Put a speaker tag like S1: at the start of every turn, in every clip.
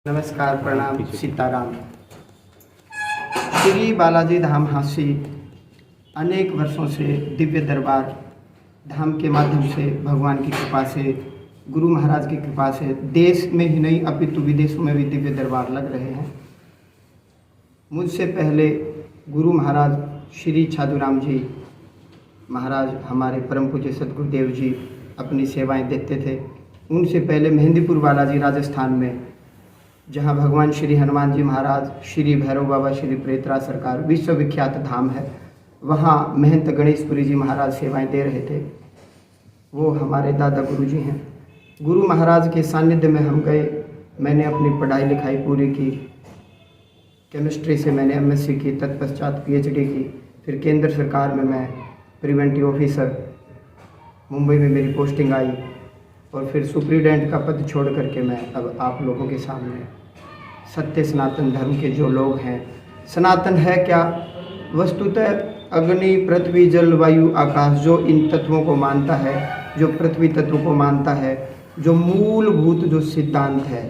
S1: नमस्कार, प्रणाम, सीताराम। श्री बालाजी धाम हासी अनेक वर्षों से दिव्य दरबार धाम के माध्यम से भगवान की कृपा से, गुरु महाराज की कृपा से देश में ही नहीं अपितु विदेशों में भी दिव्य दरबार लग रहे हैं। मुझसे पहले गुरु महाराज श्री छादूराम जी महाराज, हमारे परम पूज्य सदगुरुदेव जी अपनी सेवाएं देते थे। उनसे पहले मेहंदीपुर बालाजी राजस्थान में, जहां भगवान श्री हनुमान जी महाराज, श्री भैरव बाबा, श्री प्रेतराज सरकार विश्वविख्यात धाम है, वहां महंत गणेशपुरी जी महाराज सेवाएं दे रहे थे। वो हमारे दादा गुरु जी हैं। गुरु महाराज के सानिध्य में हम गए। मैंने अपनी पढ़ाई लिखाई पूरी की। केमिस्ट्री से मैंने एमएससी की, तत्पश्चात पीएचडी की। फिर केंद्र सरकार में मैं प्रिवेंटिव ऑफिसर, मुंबई में मेरी पोस्टिंग आई और फिर सुप्रीडेंट का पद छोड़ करके मैं अब आप लोगों के सामने सत्य सनातन धर्म के जो लोग हैं, सनातन है क्या, वस्तुतः अग्नि, पृथ्वी, जल, वायु, आकाश, जो इन तत्वों को मानता है, जो पृथ्वी तत्व को मानता है, जो मूलभूत जो सिद्धांत है,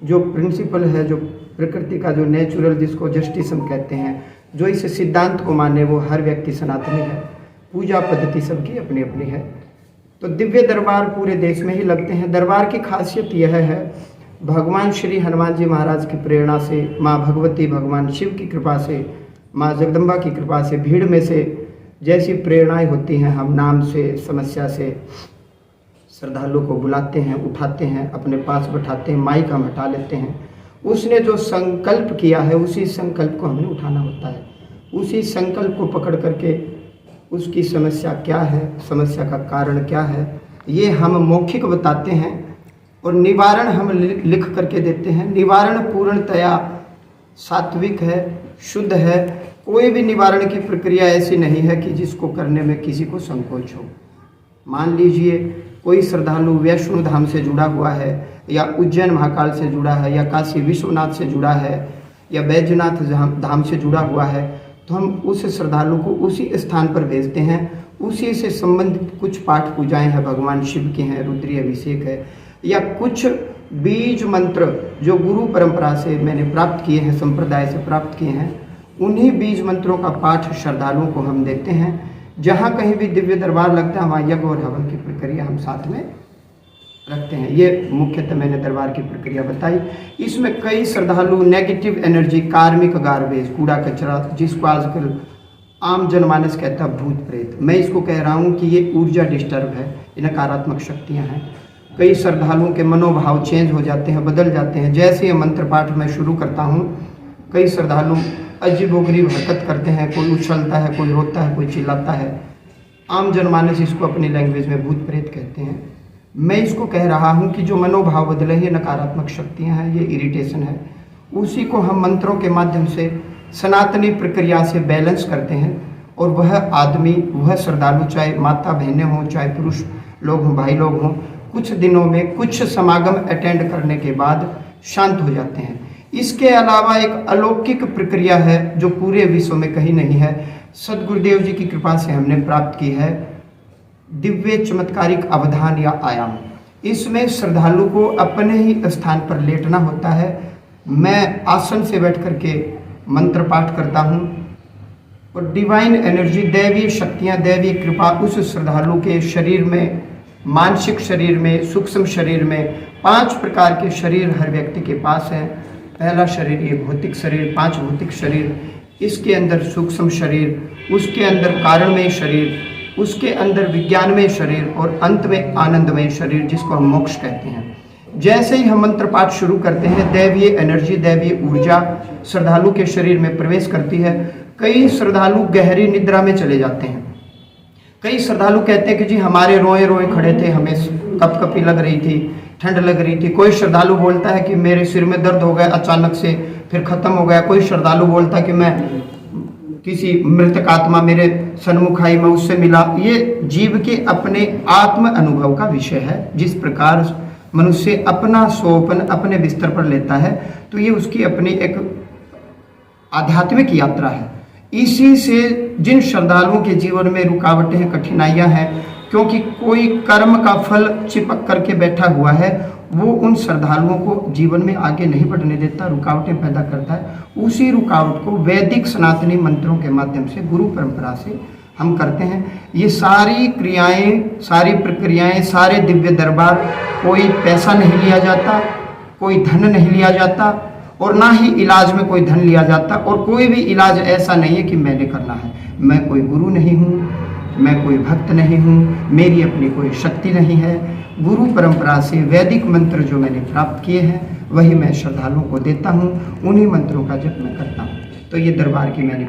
S1: जो प्रिंसिपल है, जो प्रकृति का जो नेचुरल, जिसको जस्टिस हम कहते हैं, जो इस सिद्धांत को माने वो हर व्यक्ति सनातनी है। पूजा पद्धति सबकी अपनी अपनी है। तो दिव्य दरबार पूरे देश में ही लगते हैं। दरबार की खासियत यह है, भगवान श्री हनुमान जी महाराज की प्रेरणा से, माँ भगवती, भगवान शिव की कृपा से, माँ जगदम्बा की कृपा से, भीड़ में से जैसी प्रेरणाएं होती हैं, हम नाम से, समस्या से श्रद्धालु को बुलाते हैं, उठाते हैं, अपने पास बैठाते हैं, माइक हम हटा लेते हैं। उसने जो संकल्प किया है उसी संकल्प को हमें उठाना होता है। उसी संकल्प को पकड़ करके उसकी समस्या क्या है, समस्या का कारण क्या है, ये हम मौखिक बताते हैं और निवारण हम लिख करके देते हैं। निवारण पूर्णतया सात्विक है, शुद्ध है। कोई भी निवारण की प्रक्रिया ऐसी नहीं है कि जिसको करने में किसी को संकोच हो। मान लीजिए कोई श्रद्धालु वैष्णो धाम से जुड़ा हुआ है, या उज्जैन महाकाल से जुड़ा है, या काशी विश्वनाथ से जुड़ा है, या बैजनाथ धाम से जुड़ा हुआ है, तो हम उस श्रद्धालु को उसी स्थान पर भेजते हैं। उसी से संबंधित कुछ पाठ पूजाएं हैं, भगवान शिव के हैं, रुद्री अभिषेक है, या कुछ बीज मंत्र जो गुरु परंपरा से मैंने प्राप्त किए हैं, संप्रदाय से प्राप्त किए हैं, उन्हीं बीज मंत्रों का पाठ श्रद्धालुओं को हम देते हैं। जहाँ कहीं भी दिव्य दरबार लगता है वहाँ यज्ञ और हवन की प्रक्रिया हम साथ में रखते हैं। ये मुख्यतः मैंने दरबार की प्रक्रिया बताई। इसमें कई श्रद्धालु नेगेटिव एनर्जी, कार्मिक गार्बेज, कूड़ा कचरा, जिसको आजकल आम जनमानस कहता है भूत प्रेत, मैं इसको कह रहा हूँ कि ये ऊर्जा डिस्टर्ब है, ये नकारात्मक शक्तियाँ हैं। कई श्रद्धालुओं के मनोभाव चेंज हो जाते हैं, बदल जाते हैं। जैसे ये मंत्र पाठ मैं शुरू करता हूँ, कई श्रद्धालु अजीबोगरीब हरकत करते हैं, कोई उछलता है, कोई रोता है, कोई चिल्लाता है। आम जनमानस इसको अपनी लैंग्वेज में भूत प्रेत कहते हैं। मैं इसको कह रहा हूँ कि जो मनोभाव बदले, ये नकारात्मक शक्तियाँ हैं, ये इरिटेशन है। उसी को हम मंत्रों के माध्यम से सनातनी प्रक्रिया से बैलेंस करते हैं और वह आदमी, वह श्रद्धालु, चाहे माता बहनें हों, चाहे पुरुष लोग हों, भाई लोग हों, कुछ दिनों में कुछ समागम अटेंड करने के बाद शांत हो जाते हैं। इसके अलावा एक अलौकिक प्रक्रिया है जो पूरे विश्व में कहीं नहीं है, सदगुरुदेव जी की कृपा से हमने प्राप्त की है, दिव्य चमत्कारिक अवधान या आयाम। इसमें श्रद्धालु को अपने ही स्थान पर लेटना होता है। मैं आसन से बैठ करके मंत्र पाठ करता हूँ और डिवाइन एनर्जी, दैवीय शक्तियाँ, दैवीय कृपा उस श्रद्धालु के शरीर में, मानसिक शरीर में, सूक्ष्म शरीर में, 5 प्रकार के शरीर हर व्यक्ति के पास हैं। पहला शरीर ये भौतिक शरीर, 5 भौतिक शरीर, इसके अंदर सूक्ष्म शरीर, उसके अंदर कारणमय शरीर, उसके अंदर विज्ञानमय शरीर और अंत में आनंदमय शरीर, जिसको हम मोक्ष कहते हैं। जैसे ही हम मंत्र पाठ शुरू करते हैं, दैवीय एनर्जी, दैवीय ऊर्जा श्रद्धालु के शरीर में प्रवेश करती है। कई श्रद्धालु गहरी निद्रा में चले जाते हैं। कई श्रद्धालु कहते हैं कि जी हमारे रोए रोए खड़े थे, हमें कपकपी लग रही थी, ठंड लग रही थी। कोई श्रद्धालु बोलता है कि मेरे सिर में दर्द हो गया अचानक से, फिर खत्म हो गया। कोई श्रद्धालु बोलता है कि मैं किसी मृतक आत्मा मेरे सन्मुख आई, मैं उससे मिला। ये जीव के अपने आत्म अनुभव का विषय है। जिस प्रकार मनुष्य अपना सोपन अपने बिस्तर पर लेता है, तो ये उसकी अपनी एक आध्यात्मिक यात्रा है। इसी से जिन श्रद्धालुओं के जीवन में रुकावटें हैं, कठिनाइयां हैं, क्योंकि कोई कर्म का फल चिपक करके बैठा हुआ है, वो उन श्रद्धालुओं को जीवन में आगे नहीं बढ़ने देता, रुकावटें पैदा करता है। उसी रुकावट को वैदिक सनातनी मंत्रों के माध्यम से, गुरु परंपरा से हम करते हैं। ये सारी क्रियाएं, सारी प्रक्रियाएं, सारे दिव्य दरबार, कोई पैसा नहीं लिया जाता, कोई धन नहीं लिया जाता और ना ही इलाज में कोई धन लिया जाता, और कोई भी इलाज ऐसा नहीं है कि मैंने करना है। मैं कोई गुरु नहीं हूँ, मैं कोई भक्त नहीं हूँ, मेरी अपनी कोई शक्ति नहीं है। गुरु परंपरा से वैदिक मंत्र जो मैंने प्राप्त किए हैं वही मैं श्रद्धालुओं को देता हूँ, उन्हीं मंत्रों का जप मैं करता हूँ। तो ये दरबार की मैंने